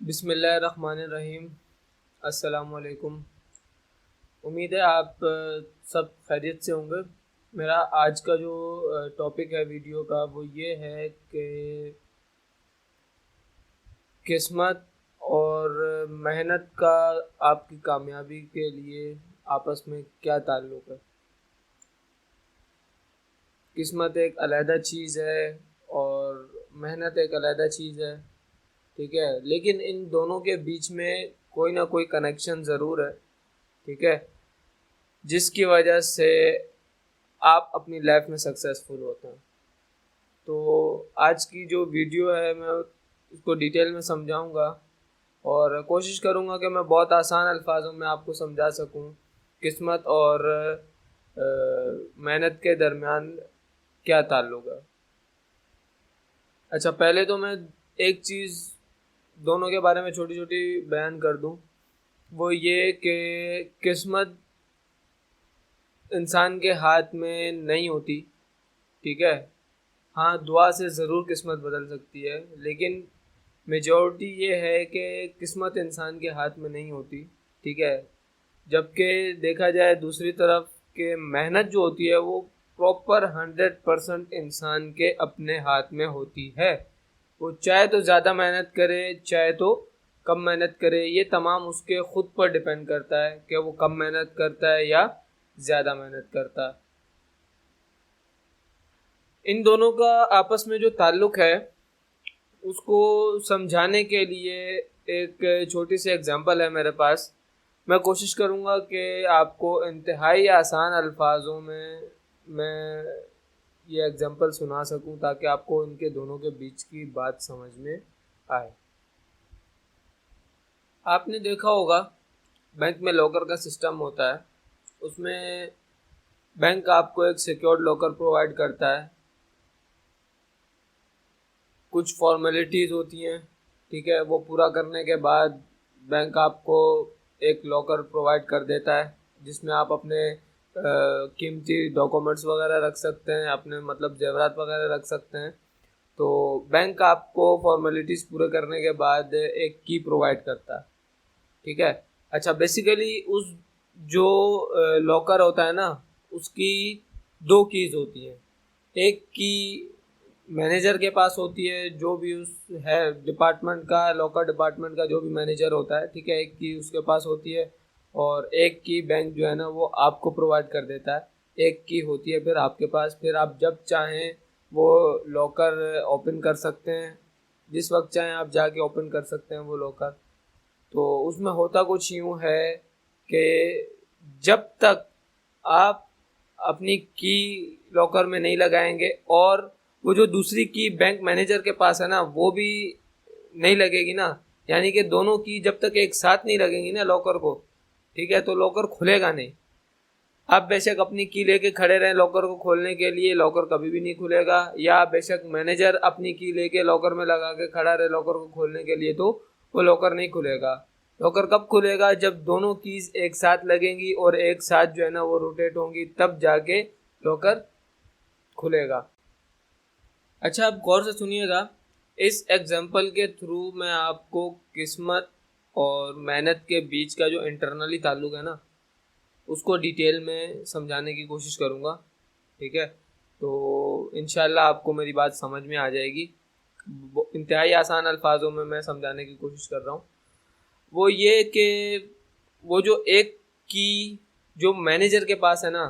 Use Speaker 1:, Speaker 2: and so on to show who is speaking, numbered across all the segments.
Speaker 1: बिस्मिल्लाहिर्रहमानिर्रहीम। अस्सलामुअलैकुम। उम्मीद है आप सब खैरियत से होंगे। मेरा आज का जो टॉपिक है वीडियो का वो ये है कि किस्मत और मेहनत का आपकी कामयाबी के लिए आपस में क्या ताल्लुक़ है। किस्मत एक अलहदा चीज़ है और मेहनत एक अलहदा चीज़ है, ठीक है, लेकिन इन दोनों के बीच में कोई ना कोई कनेक्शन ज़रूर है, ठीक है, जिसकी वजह से आप अपनी लाइफ में सक्सेसफुल होते हैं। तो आज की जो वीडियो है मैं उसको डिटेल में समझाऊंगा और कोशिश करूंगा कि मैं बहुत आसान अल्फाजों में आपको समझा सकूं किस्मत और मेहनत के दरमियान क्या ताल्लुक है। अच्छा, पहले तो मैं एक चीज़ दोनों के बारे में छोटी छोटी बयान कर दूं, वो ये कि किस्मत इंसान के हाथ में नहीं होती, ठीक है। हाँ, दुआ से ज़रूर किस्मत बदल सकती है, लेकिन मेजॉरिटी ये है कि किस्मत इंसान के हाथ में नहीं होती, ठीक है। जबकि देखा जाए दूसरी तरफ कि मेहनत जो होती है वो प्रॉपर 100% इंसान के अपने हाथ में होती है। वो चाहे तो ज़्यादा मेहनत करे चाहे तो कम मेहनत करे, ये तमाम उसके ख़ुद पर डिपेंड करता है कि वो कम मेहनत करता है या ज़्यादा मेहनत करता है। इन दोनों का आपस में जो ताल्लुक़ है उसको समझाने के लिए एक छोटी सी एग्जांपल है मेरे पास। मैं कोशिश करूँगा कि आपको इंतहाई आसान अल्फाजों में मैं ये एग्जांपल सुना सकूँ ताकि आपको इनके दोनों के बीच की बात समझ में आए। आपने देखा होगा बैंक में लॉकर का सिस्टम होता है, उसमें बैंक आपको एक सिक्योर्ड लॉकर प्रोवाइड करता है। कुछ फॉर्मेलिटीज़ होती हैं, ठीक है, वो पूरा करने के बाद बैंक आपको एक लॉकर प्रोवाइड कर देता है जिसमें आप अपने कीमती डॉक्यूमेंट्स वगैरह रख सकते हैं, अपने मतलब जेवरात वगैरह रख सकते हैं। तो बैंक आपको फॉर्मेलिटीज़ पूरे करने के बाद एक की प्रोवाइड करता है, ठीक है। अच्छा, बेसिकली उस जो लॉकर होता है ना, उसकी दो कीज़ होती हैं। एक की मैनेजर के पास होती है, जो भी उस है डिपार्टमेंट का, लॉकर डिपार्टमेंट का जो भी मैनेजर होता है, ठीक है, एक की उसके पास होती है। और एक की बैंक जो है ना वो आपको प्रोवाइड कर देता है। एक की होती है फिर आपके पास, फिर आप जब चाहें वो लॉकर ओपन कर सकते हैं, जिस वक्त चाहें आप जाके ओपन कर सकते हैं वो लॉकर। तो उसमें होता कुछ यूँ है कि जब तक आप अपनी की लॉकर में नहीं लगाएंगे और वो जो दूसरी की बैंक मैनेजर के पास है ना वो भी नहीं लगेगी ना, यानी कि दोनों की जब तक एक साथ नहीं लगेंगी ना लॉकर को, ठीक है, तो लॉकर खुलेगा नहीं। आप बेशक अपनी की लेके खड़े रहें लॉकर को खोलने के लिए, लॉकर कभी भी नहीं खुलेगा। या बेशक मैनेजर अपनी की लेके लॉकर में लगा के खड़ा रहे लॉकर को खोलने के लिए, तो वो लॉकर नहीं खुलेगा। लॉकर कब खुलेगा? जब दोनों कीज एक साथ लगेंगी और एक साथ जो है ना वो रोटेट होंगी, तब जाके लॉकर खुलेगा। अच्छा, आप गौर से सुनिएगा, इस एग्जाम्पल के थ्रू मैं आपको किस्मत और मेहनत के बीच का जो इंटरनली ताल्लुक है ना उसको डिटेल में समझाने की कोशिश करूँगा, ठीक है। तो इंशाल्लाह आपको मेरी बात समझ में आ जाएगी। इंतहाई आसान अल्फाजों में मैं समझाने की कोशिश कर रहा हूँ। वो ये कि वो जो एक की जो मैनेजर के पास है ना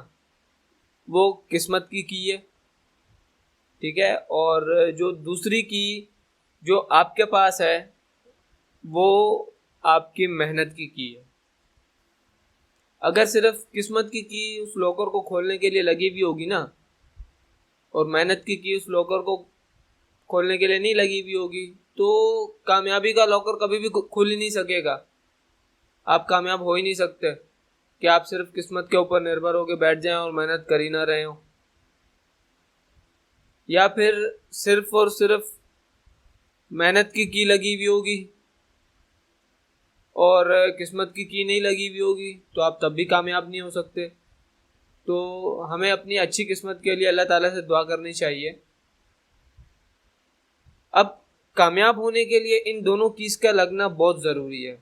Speaker 1: वो किस्मत की है, ठीक है, और जो दूसरी की जो आपके पास है वो आपकी मेहनत की है। अगर सिर्फ किस्मत की उस लॉकर को खोलने के लिए लगी हुई होगी ना और मेहनत की उस लॉकर को खोलने के लिए नहीं लगी हुई होगी, तो कामयाबी का लॉकर कभी भी खुल ही नहीं सकेगा। आप कामयाब हो ही नहीं सकते कि आप सिर्फ किस्मत के ऊपर निर्भर होकर बैठ जाएं और मेहनत कर ही ना रहे हो, या फिर सिर्फ और सिर्फ मेहनत की लगी हुई होगी और किस्मत की नहीं लगी हुई होगी, तो आप तब भी कामयाब नहीं हो सकते। तो हमें अपनी अच्छी किस्मत के लिए अल्लाह ताला से दुआ करनी चाहिए। अब कामयाब होने के लिए इन दोनों कीज़ का लगना बहुत ज़रूरी है।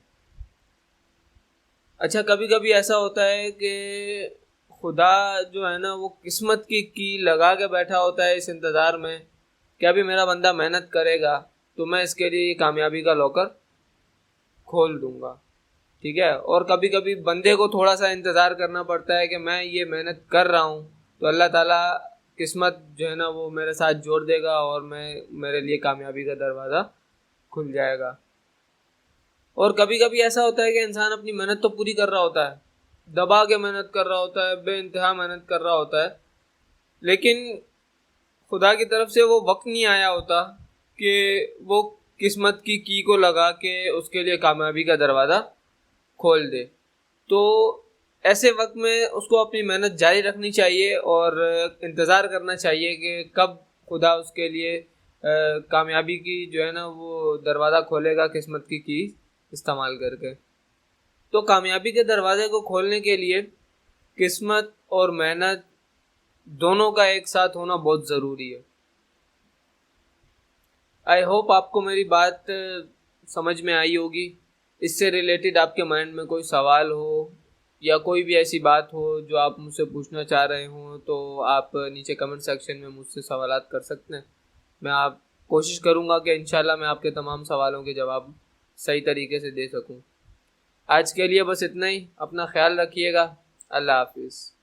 Speaker 1: अच्छा, कभी कभी ऐसा होता है कि खुदा जो है ना वो किस्मत की लगा के बैठा होता है इस इंतज़ार में कि अभी मेरा बंदा मेहनत करेगा तो मैं इसके लिए कामयाबी का लॉकर खोल दूंगा। ठीक है, और कभी कभी बंदे को थोड़ा सा इंतज़ार करना पड़ता है कि मैं ये मेहनत कर रहा हूँ तो अल्लाह ताला किस्मत जो है ना वो मेरे साथ जोड़ देगा और मेरे लिए कामयाबी का दरवाज़ा खुल जाएगा। और कभी कभी ऐसा होता है कि इंसान अपनी मेहनत तो पूरी कर रहा होता है, दबा के मेहनत कर रहा होता है, बेइंतहा मेहनत कर रहा होता है, लेकिन खुदा की तरफ से वो वक्त नहीं आया होता कि वो किस्मत की को लगा के उसके लिए कामयाबी का दरवाज़ा खोल दे। तो ऐसे वक्त में उसको अपनी मेहनत जारी रखनी चाहिए और इंतज़ार करना चाहिए कि कब खुदा उसके लिए कामयाबी की जो है ना वो दरवाज़ा खोलेगा किस्मत की इस्तेमाल करके। तो कामयाबी के दरवाजे को खोलने के लिए किस्मत और मेहनत दोनों का एक साथ होना बहुत ज़रूरी है। आई होप आपको मेरी बात समझ में आई होगी। इससे रिलेटेड आपके माइंड में कोई सवाल हो या कोई भी ऐसी बात हो जो आप मुझसे पूछना चाह रहे हो तो आप नीचे कमेंट सेक्शन में मुझसे सवालात कर सकते हैं। मैं आप कोशिश करूँगा कि इंशाल्लाह मैं आपके तमाम सवालों के जवाब सही तरीके से दे सकूँ। आज के लिए बस इतना ही। अपना ख्याल रखिएगा। अल्लाह हाफिज़।